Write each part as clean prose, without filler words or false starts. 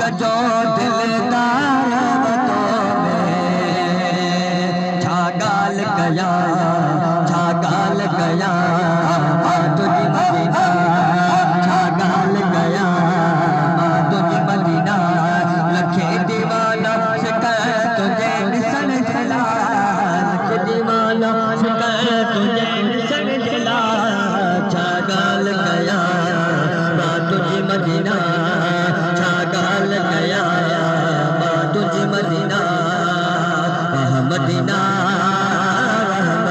کا جو دلدار بتوں میں چھاگال گیا چھاگال گیا تجھ مدینہ چھاگال گیا تجھ مدینہ لکھے دیوانہ شکایت تجھے نسن جلا لکھے دیوانہ شکایت تجھے نسن جلا چھاگال گیا تجھ مدینہ چھاگال گیا تجھ مدینہ مدینہ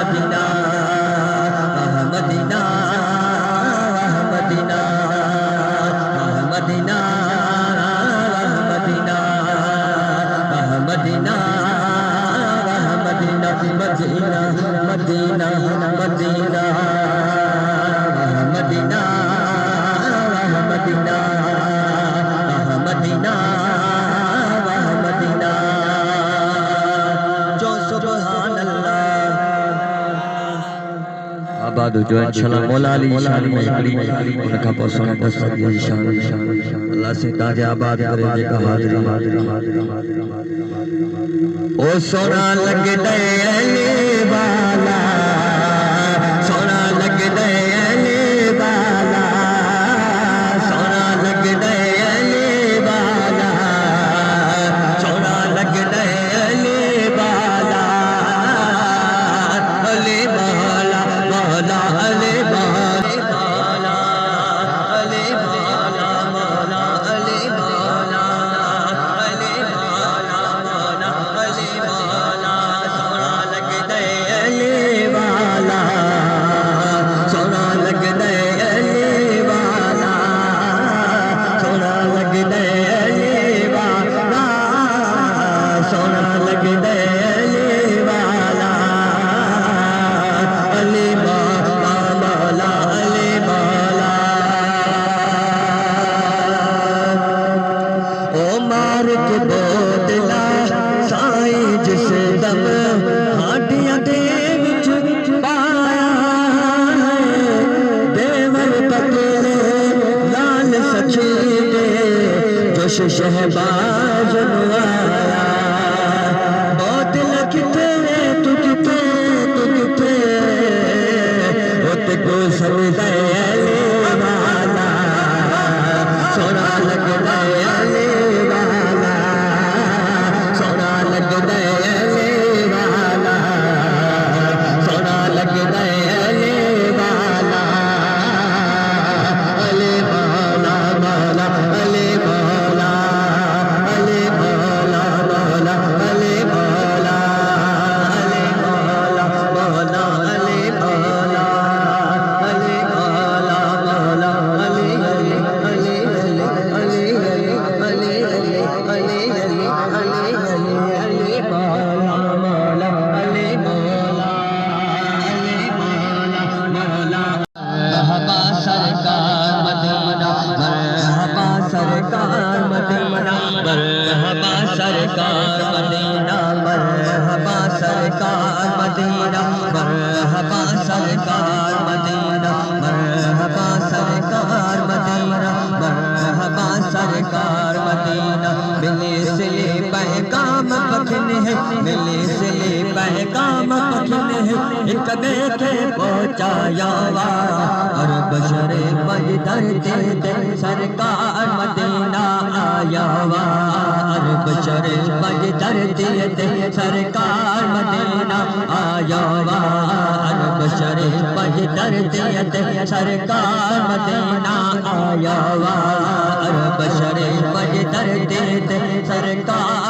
مدینہ مدینہ مدینہ مدینہ مدینہ مدینہ مدینہ مدینہ مدینہ مدینہ مدینہ مدینہ مدینہ مدینہ جو سبحان اللہ آباد جو انشاءاللہ مولا علی شان میں اکڑی ان کا پسند پسند یہ شان اللہ سے تاج آباد کرے جے کا حاضری او سونا لگ دے علی والا سونا لگ دے علی والا سونا لگ دے علی والا سونا لگ دے علی والا علی والا مولا علی والا علی والا مولا علی والا علی والا مولا علی والا سونا لگ دے علی والا سونا لگ دے علی والا سونا لگ دے علی والا سونا لگ دے علی والا علی مولا مولا علی مولا او مار کے بوتلا سائیں جس دم ہاڈیاں دے وچ پایا دیور پتلے لال سچی دے جوش شہباز نوایا بوتل کتے تو کتے تو کتے ات کو سمجھے علی والا سونا لگ دے علی والا سونا لگ دے علی والا سونا لگ دے علی والا علی مولا مولا علی مولا علی مولا مولا علی مولا علی مولا مولا علی مولا علی مولا مولا علی علی علی علی علی علی علی علی علی مولا مولا علی مولا علی مولا مولا مرحبا سرکار مدینہ مرحبا سرکار مدینہ مرحبا سرکار مدینہ مرحبا سرکار مدینہ مرحبا سرکار مدینہ مرحبا سرکار مدینہ مرحبا سرکار مدینہ ملے سلے پیغام پکھن ہے ملے سلے پیغام پکھن ہے ایک بیٹھے پہنچایا وا اور بشر بجدر دے دے سرکار مدینہ آیا وا اور بشر بجدر دے دے سرکار مدینہ آیا وا اور بشر بجدر دے دے سرکار مدینہ آیا وا اور بشر بجدر دے دے سرکار